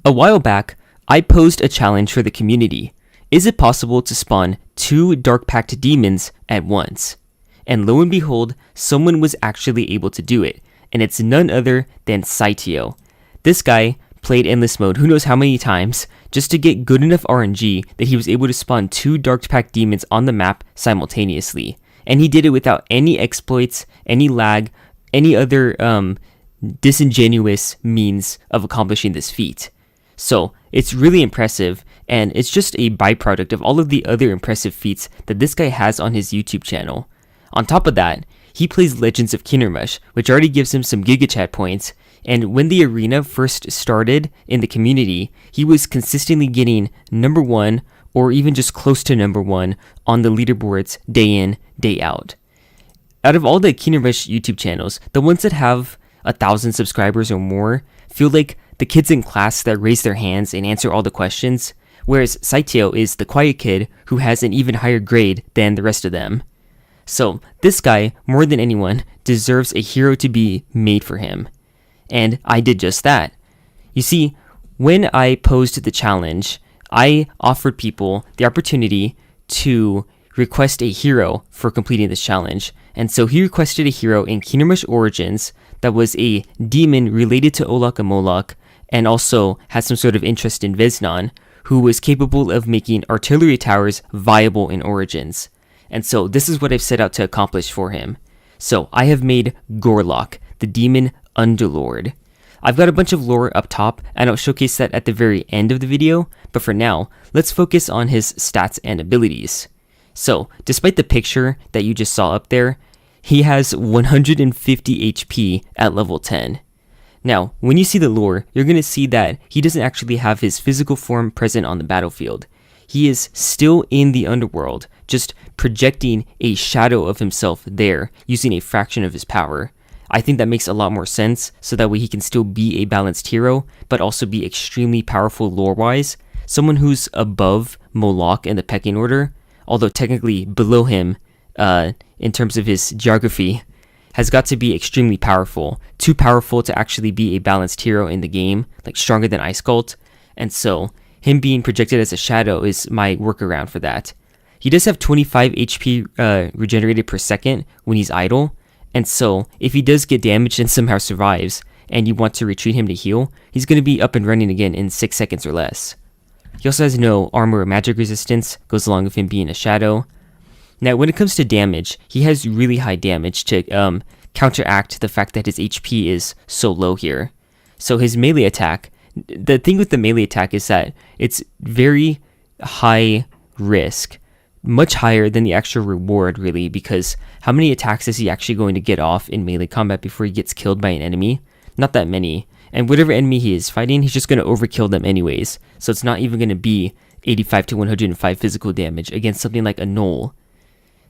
A while back, I posed a challenge for the community. Is it possible to spawn 2 Dark Pact demons at once? And lo and behold, someone was actually able to do it, and it's none other than Saiteo. This guy played Endless Mode who knows how many times just to get good enough RNG that he was able to spawn 2 Dark Pact demons on the map simultaneously. And he did it without any exploits, any lag, any other disingenuous means of accomplishing this feat. So it's really impressive, and it's just a byproduct of all of the other impressive feats that this guy has on his YouTube channel. On top of that, he plays Legends of Kindermush, which already gives him some GigaChat points, and when the arena first started in the community, he was consistently getting number 1 or even just close to number 1 on the leaderboards day in, day out. Out of all the Kindermush YouTube channels, the ones that have 1,000 subscribers or more feel like the kids in class that raise their hands and answer all the questions, whereas Saiteo is the quiet kid who has an even higher grade than the rest of them. So this guy, more than anyone, deserves a hero to be made for him. And I did just that. You see, when I posed the challenge, I offered people the opportunity to request a hero for completing this challenge. And so he requested a hero in Kindermush Origins that was a demon related to Olak and Moloch, and also had some sort of interest in Veznan, who was capable of making artillery towers viable in Origins. And so this is what I've set out to accomplish for him. So I have made Gorloch, the demon Underlord. I've got a bunch of lore up top, and I'll showcase that at the very end of the video, but for now, let's focus on his stats and abilities. So, despite the picture that you just saw up there, he has 150 HP at level 10. Now, when you see the lore, you're going to see that he doesn't actually have his physical form present on the battlefield. He is still in the underworld, just projecting a shadow of himself there, using a fraction of his power. I think that makes a lot more sense, so that way he can still be a balanced hero, but also be extremely powerful lore-wise. Someone who's above Moloch in the pecking order, although technically below him in terms of his geography, has got to be extremely powerful. Too powerful to actually be a balanced hero in the game, like stronger than Ice Cult. And so, him being projected as a shadow is my workaround for that. He does have 25 HP regenerated per second when he's idle. And so, if he does get damaged and somehow survives, and you want to retreat him to heal, he's going to be up and running again in 6 seconds or less. He also has no armor or magic resistance, goes along with him being a shadow. Now, when it comes to damage, he has really high damage to counteract the fact that his HP is so low here. So his melee attack, the thing with the melee attack is that it's very high risk, much higher than the actual reward really, because how many attacks is he actually going to get off in melee combat before he gets killed by an enemy? Not that many. And whatever enemy he is fighting, he's just going to overkill them anyways. So it's not even going to be 85 to 105 physical damage against something like a Knoll.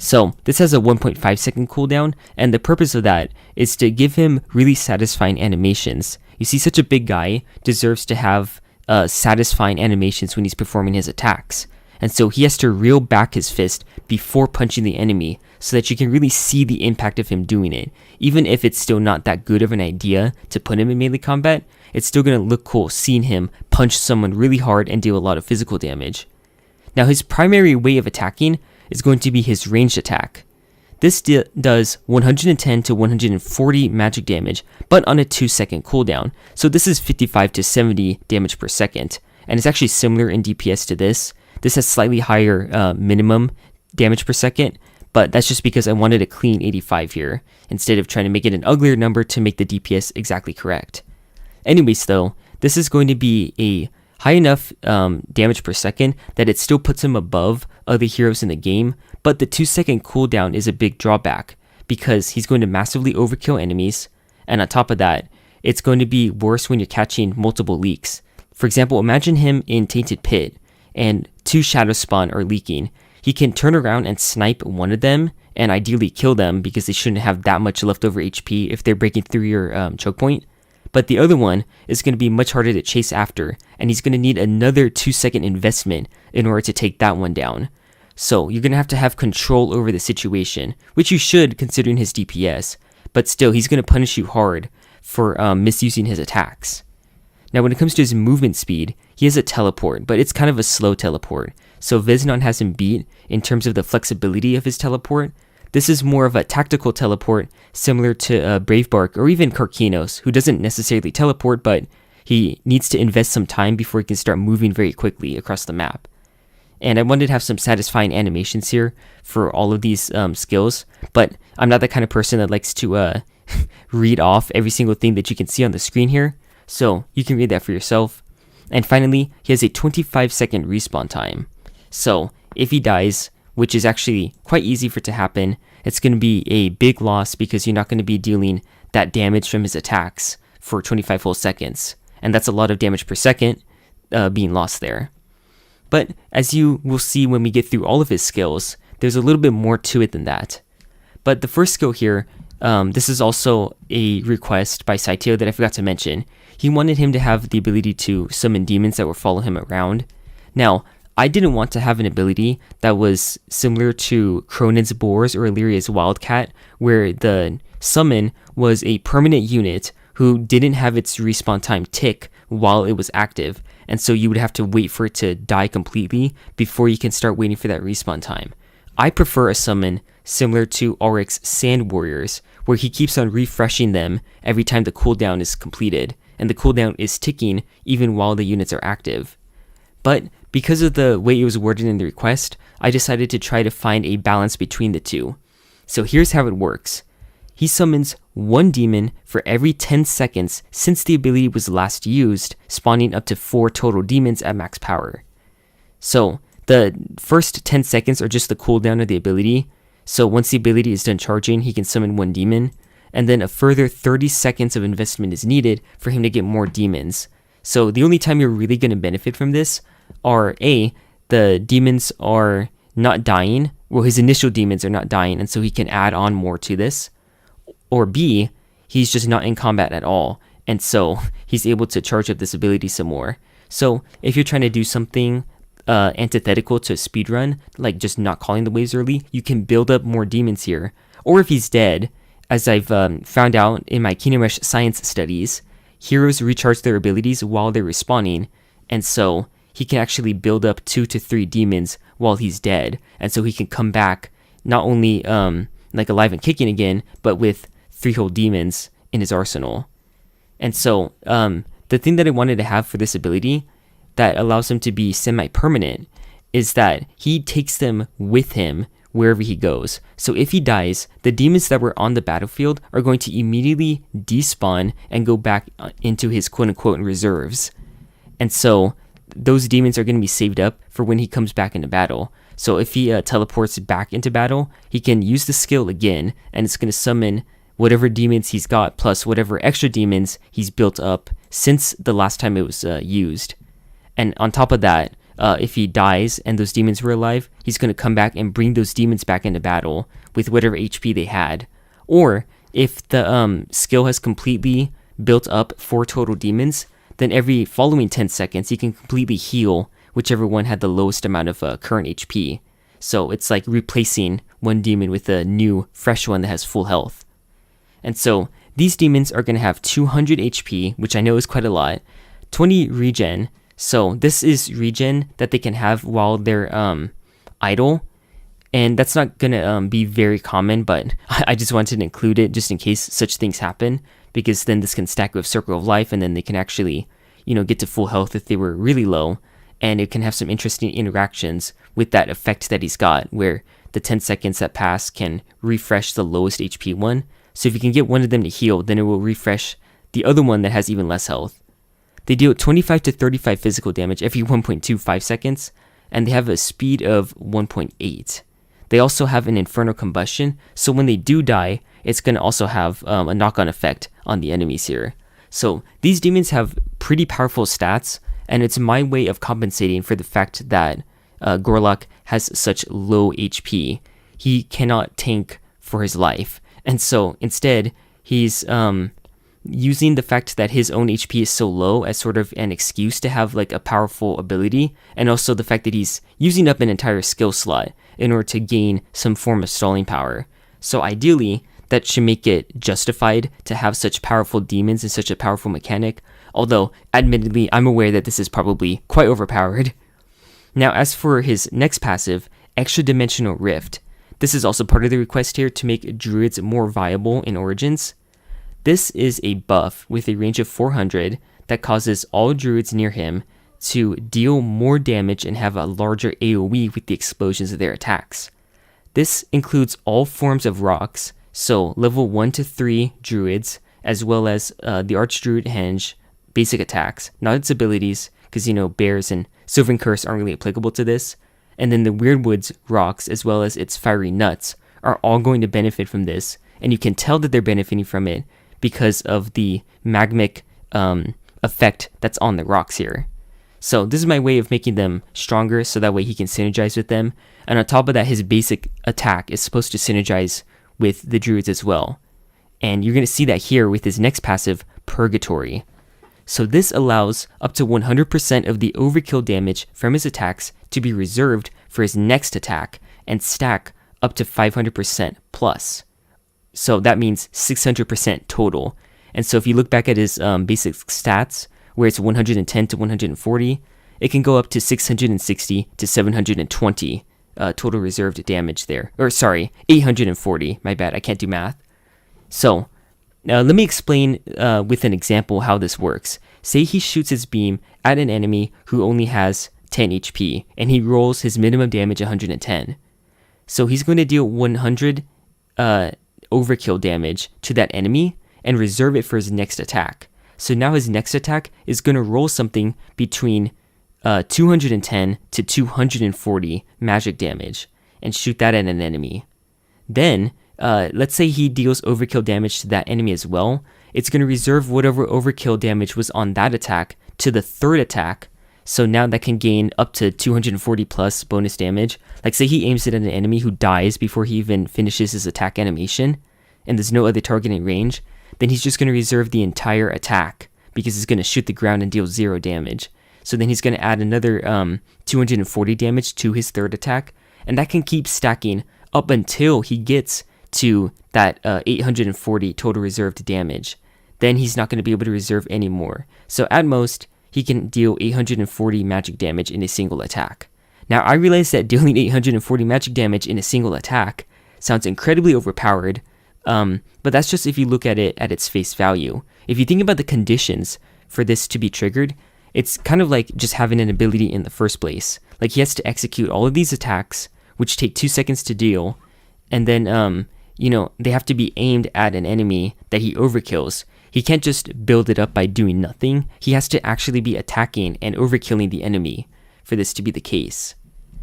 So this has a 1.5 second cooldown, and the purpose of that is to give him really satisfying animations. You see, such a big guy deserves to have satisfying animations when he's performing his attacks. And so he has to reel back his fist before punching the enemy so that you can really see the impact of him doing it. Even if it's still not that good of an idea to put him in melee combat, it's still going to look cool seeing him punch someone really hard and deal a lot of physical damage. Now his primary way of attacking is going to be his ranged attack. This does 110 to 140 magic damage, but on a 2-second cooldown. So this is 55 to 70 damage per second, and it's actually similar in DPS to this. This has slightly higher minimum damage per second, but that's just because I wanted a clean 85 here, instead of trying to make it an uglier number to make the DPS exactly correct. Anyways though, this is going to be a high enough damage per second that it still puts him above other heroes in the game, but the 2-second cooldown is a big drawback, because he's going to massively overkill enemies, and on top of that, it's going to be worse when you're catching multiple leaks. For example, imagine him in Tainted Pit, and 2 shadow spawn are leaking. He can turn around and snipe one of them, and ideally kill them, because they shouldn't have that much leftover HP if they're breaking through your choke point. But the other one is going to be much harder to chase after, and he's going to need another 2-second investment in order to take that one down. So you're going to have control over the situation, which you should considering his DPS, but still he's going to punish you hard for misusing his attacks. Now when it comes to his movement speed, he has a teleport, but it's kind of a slow teleport. So Veznon has him beat in terms of the flexibility of his teleport. This is more of a tactical teleport, similar to Bravebark or even Karkinos, who doesn't necessarily teleport, but he needs to invest some time before he can start moving very quickly across the map. And I wanted to have some satisfying animations here for all of these skills, but I'm not the kind of person that likes to read off every single thing that you can see on the screen here, so you can read that for yourself. And finally, he has a 25-second respawn time. So if he dies, which is actually quite easy for it to happen, it's going to be a big loss because you're not going to be dealing that damage from his attacks for 25 full seconds. And that's a lot of damage per second being lost there. But as you will see when we get through all of his skills, there's a little bit more to it than that. But the first skill here, this is also a request by Saiteo that I forgot to mention. He wanted him to have the ability to summon demons that would follow him around. Now, I didn't want to have an ability that was similar to Cronin's Boars or Illyria's Wildcat, where the summon was a permanent unit who didn't have its respawn time tick while it was active, and so you would have to wait for it to die completely before you can start waiting for that respawn time. I prefer a summon similar to Auric's Sand Warriors, where he keeps on refreshing them every time the cooldown is completed, and the cooldown is ticking even while the units are active. But because of the way it was worded in the request, I decided to try to find a balance between the two. So here's how it works. He summons one demon for every 10 seconds since the ability was last used, spawning up to 4 total demons at max power. So the first 10 seconds are just the cooldown of the ability. So once the ability is done charging, he can summon one demon, and then a further 30 seconds of investment is needed for him to get more demons. So the only time you're really going to benefit from this are A, the demons are not dying, well his initial demons are not dying, and so he can add on more to this, or B, he's just not in combat at all, and so he's able to charge up this ability some more. So if you're trying to do something antithetical to a speedrun, like just not calling the waves early, you can build up more demons here. Or if he's dead, as I've found out in my Kingdom Rush science studies, heroes recharge their abilities while they're respawning, and so he can actually build up 2 to 3 demons while he's dead, and so he can come back not only like alive and kicking again, but with 3 whole demons in his arsenal. And so the thing that I wanted to have for this ability that allows him to be semi-permanent is that he takes them with him wherever he goes. So if he dies, the demons that were on the battlefield are going to immediately despawn and go back into his quote-unquote reserves. And so those demons are going to be saved up for when he comes back into battle. So if he teleports back into battle, he can use the skill again, and it's going to summon whatever demons he's got plus whatever extra demons he's built up since the last time it was used. And on top of that, if he dies and those demons were alive, he's going to come back and bring those demons back into battle with whatever HP they had. Or if the skill has completely built up 4 total demons, then every following 10 seconds, he can completely heal whichever one had the lowest amount of current HP. So it's like replacing one demon with a new, fresh one that has full health. And so these demons are going to have 200 HP, which I know is quite a lot, 20 regen. So this is regen that they can have while they're idle. And that's not going to be very common, but I just wanted to include it just in case such things happen, because then this can stack with Circle of Life, and then they can actually, get to full health if they were really low, and it can have some interesting interactions with that effect that he's got, where the 10 seconds that pass can refresh the lowest HP one. So if you can get one of them to heal, then it will refresh the other one that has even less health. They deal 25 to 35 physical damage every 1.25 seconds, and they have a speed of 1.8. They also have an Infernal Combustion, so when they do die, it's going to also have a knock-on effect on the enemies here. So these demons have pretty powerful stats, and it's my way of compensating for the fact that Gorloch has such low HP. He cannot tank for his life, and so instead, he's using the fact that his own HP is so low as sort of an excuse to have like a powerful ability, and also the fact that he's using up an entire skill slot in order to gain some form of stalling power. So ideally, that should make it justified to have such powerful demons and such a powerful mechanic. although admittedly I'm aware that this is probably quite overpowered. Now as for his next passive, Extradimensional Rift, this is also part of the request here to make druids more viable in Origins. This is a buff with a range of 400 that causes all druids near him to deal more damage and have a larger AoE with the explosions of their attacks. This includes all forms of rocks, so level 1 to 3 druids, as well as the Archdruid Henge basic attacks, not its abilities, because bears and Silvern Curse aren't really applicable to this. And then the Weirdwoods rocks, as well as its fiery nuts, are all going to benefit from this, and you can tell that they're benefiting from it because of the magmic effect that's on the rocks here. So this is my way of making them stronger, so that way he can synergize with them. And on top of that, his basic attack is supposed to synergize with the druids as well. And you're going to see that here with his next passive, Purgatory. So this allows up to 100% of the overkill damage from his attacks to be reserved for his next attack and stack up to 500% plus. So that means 600% total. And so if you look back at his basic stats, where it's 110 to 140, it can go up to 660 to 720 total reserved damage there. Or sorry, 840. My bad, I can't do math. So let me explain with an example how this works. Say he shoots his beam at an enemy who only has 10 HP, and he rolls his minimum damage 110. So he's going to deal 100 overkill damage to that enemy and reserve it for his next attack. So now his next attack is going to roll something between 210 to 240 magic damage and shoot that at an enemy. Then, let's say he deals overkill damage to that enemy as well. It's going to reserve whatever overkill damage was on that attack to the third attack. So now that can gain up to 240 plus bonus damage. Like say he aims it at an enemy who dies before he even finishes his attack animation, and there's no other target in range, then he's just going to reserve the entire attack because he's going to shoot the ground and deal 0 damage. So then he's going to add another 240 damage to his third attack, and that can keep stacking up until he gets to that 840 total reserved damage. Then he's not going to be able to reserve any more. So at most, he can deal 840 magic damage in a single attack. Now I realize that dealing 840 magic damage in a single attack sounds incredibly overpowered, but that's just if you look at it at its face value. If you think about the conditions for this to be triggered, it's kind of like just having an ability in the first place. Like he has to execute all of these attacks, which take 2 seconds to deal, and then they have to be aimed at an enemy that he overkills. He can't just build it up by doing nothing. He has to actually be attacking and overkilling the enemy for this to be the case.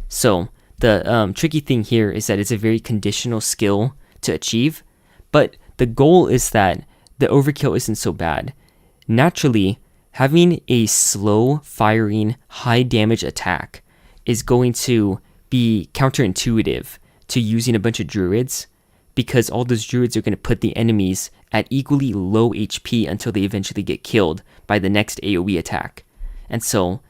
So the tricky thing here is that it's a very conditional skill to achieve, but the goal is that the overkill isn't so bad. Naturally, having a slow firing, high damage attack is going to be counterintuitive to using a bunch of druids, because all those druids are going to put the enemies at equally low HP until they eventually get killed by the next AoE attack. And so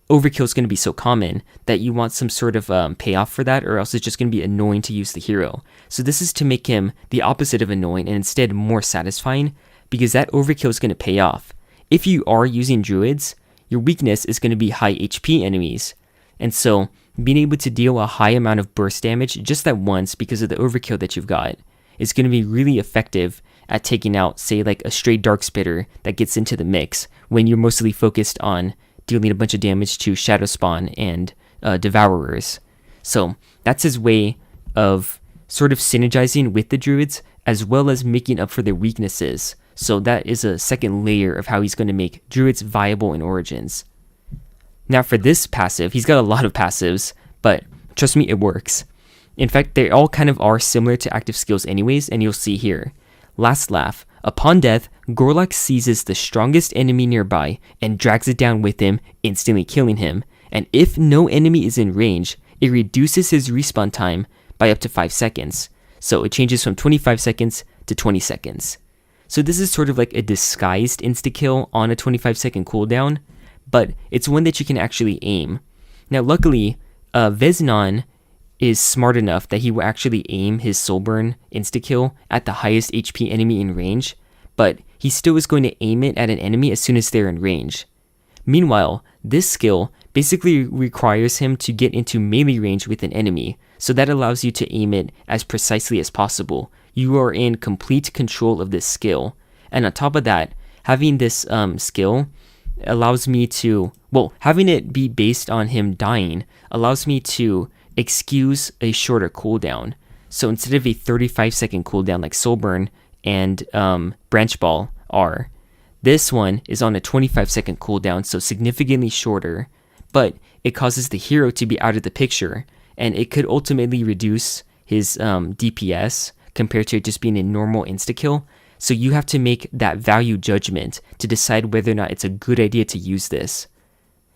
overkill is going to be so common that you want some sort of payoff for that, or else it's just going to be annoying to use the hero. So this is to make him the opposite of annoying and instead more satisfying, because that overkill is going to pay off. If you are using druids, your weakness is going to be high HP enemies. And so being able to deal a high amount of burst damage just that once because of the overkill that you've got is going to be really effective at taking out, say, like a stray dark spitter that gets into the mix when you're mostly focused on dealing a bunch of damage to Shadow Spawn and Devourers. So that's his way of sort of synergizing with the druids as well as making up for their weaknesses. So that is a second layer of how he's going to make druids viable in Origins. Now for this passive, he's got a lot of passives, but trust me, it works. In fact, they all kind of are similar to active skills anyways, and you'll see here. Last Laugh. Upon death, Gorloch seizes the strongest enemy nearby and drags it down with him, instantly killing him. And if no enemy is in range, it reduces his respawn time by up to 5 seconds. So it changes from 25 seconds to 20 seconds. So this is sort of like a disguised insta-kill on a 25-second cooldown, but it's one that you can actually aim. Now luckily, Veznon is smart enough that he will actually aim his Soulburn insta-kill at the highest HP enemy in range, but he still is going to aim it at an enemy as soon as they're in range. Meanwhile, this skill basically requires him to get into melee range with an enemy, so that allows you to aim it as precisely as possible. You are in complete control of this skill. And on top of that, having this skill allows me to, having it be based on him dying allows me to excuse a shorter cooldown. So instead of a 35-second cooldown like Soulburn and Branch Ball are, this one is on a 25-second cooldown, so significantly shorter, but it causes the hero to be out of the picture, and it could ultimately reduce his DPS compared to just being a normal insta-kill. So you have to make that value judgment to decide whether or not it's a good idea to use this.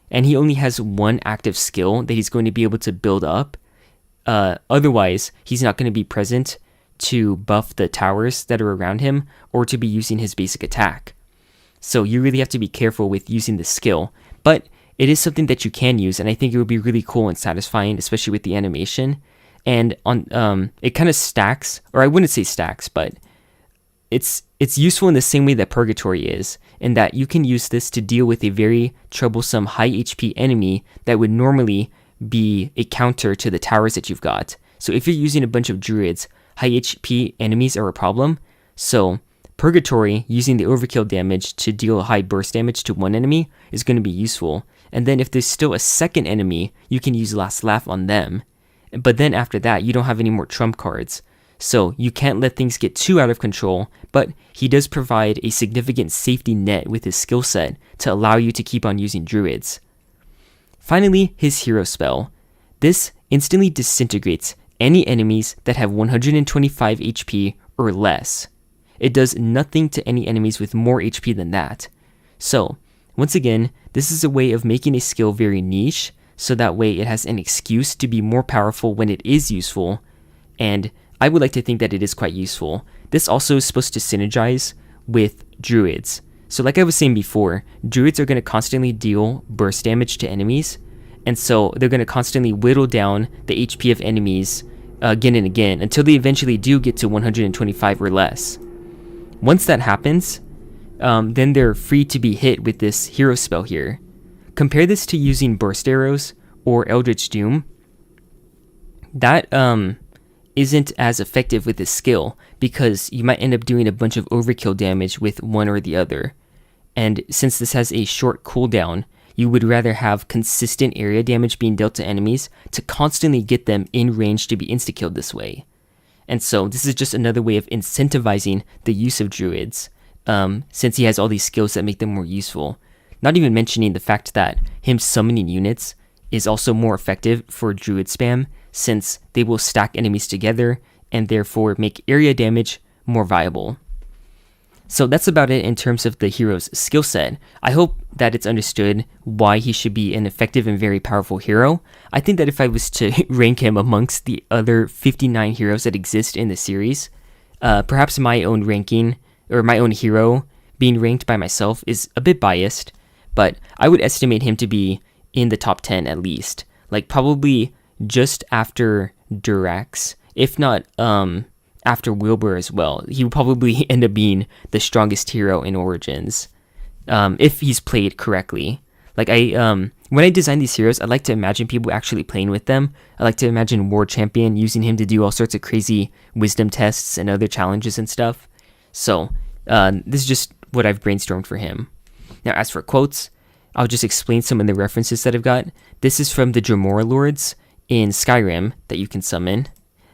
And he only has one active skill that he's going to be able to build up. Otherwise, he's not going to be present to buff the towers that are around him or to be using his basic attack. So you really have to be careful with using this skill. But it is something that you can use, and I think it would be really cool and satisfying, especially with the animation. And on it kind of stacks, or I wouldn't say stacks, but it's useful in the same way that Purgatory is, in that you can use this to deal with a very troublesome high HP enemy that would normally be a counter to the towers that you've got. So if you're using a bunch of druids, high HP enemies are a problem. So Purgatory, using the overkill damage to deal high burst damage to one enemy, is going to be useful. And then if there's still a second enemy, you can use Last Laugh on them. But then after that, you don't have any more trump cards. So you can't let things get too out of control, but he does provide a significant safety net with his skill set to allow you to keep on using druids. Finally, his hero spell. This instantly disintegrates any enemies that have 125 HP or less. It does nothing to any enemies with more HP than that. So, once again, this is a way of making a skill very niche, so that way it has an excuse to be more powerful when it is useful, and I would like to think that it is quite useful. This also is supposed to synergize with druids. So like I was saying before, druids are going to constantly deal burst damage to enemies, and so they're going to constantly whittle down the HP of enemies again and again until they eventually do get to 125 or less. Once that happens, then they're free to be hit with this hero spell here. Compare this to using burst arrows or Eldritch Doom. That isn't as effective with this skill because you might end up doing a bunch of overkill damage with one or the other. And since this has a short cooldown, you would rather have consistent area damage being dealt to enemies to constantly get them in range to be insta-killed this way. And so this is just another way of incentivizing the use of druids, since he has all these skills that make them more useful. Not even mentioning the fact that him summoning units is also more effective for druid spam, since they will stack enemies together and therefore make area damage more viable. So that's about it in terms of the hero's skill set. I hope that it's understood why he should be an effective and very powerful hero. I think that if I was to rank him amongst the other 59 heroes that exist in the series, perhaps my own ranking, or my own hero being ranked by myself is a bit biased, but I would estimate him to be in the top 10 at least. Like probably just after Durax, if not after Wilbur as well. He would probably end up being the strongest hero in Origins, if he's played correctly. Like when I design these heroes, I like to imagine people actually playing with them. I like to imagine War Champion using him to do all sorts of crazy wisdom tests and other challenges and stuff. So this is just what I've brainstormed for him. Now as for quotes, I'll just explain some of the references that I've got. This is from the Dremora Lords in Skyrim that you can summon.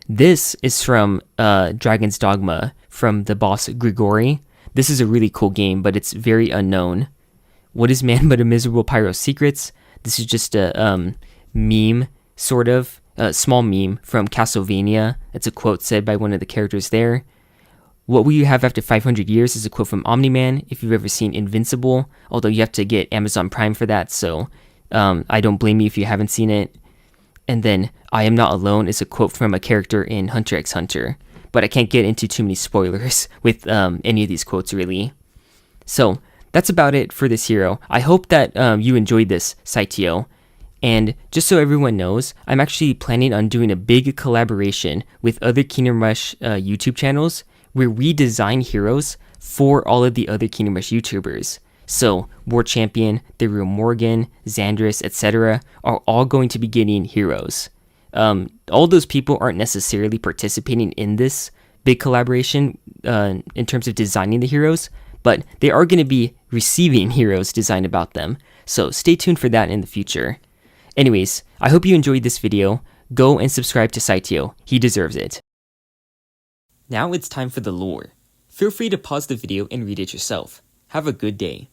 This is from Dragon's Dogma from the boss Grigori. This is a really cool game, but it's very unknown. What is man but a miserable pyro's secrets? This is just a meme, sort of, a small meme from Castlevania. It's a quote said by one of the characters there. What will you have after 500 years is a quote from Omni-Man, if you've ever seen Invincible, although you have to get Amazon Prime for that, so I don't blame you if you haven't seen it. And then, I am not alone is a quote from a character in Hunter x Hunter, but I can't get into too many spoilers with any of these quotes really. So, that's about it for this hero. I hope that you enjoyed this, Saiteo. And just so everyone knows, I'm actually planning on doing a big collaboration with other Kingdom Rush YouTube channels where we design heroes for all of the other Kingdom Rush YouTubers. So, War Champion, The Real Morgan, Xandris, etc. are all going to be getting heroes. All those people aren't necessarily participating in this big collaboration in terms of designing the heroes, but they are going to be receiving heroes designed about them. So stay tuned for that in the future. Anyways, I hope you enjoyed this video. Go and subscribe to Saiteo. He deserves it. Now it's time for the lore. Feel free to pause the video and read it yourself. Have a good day.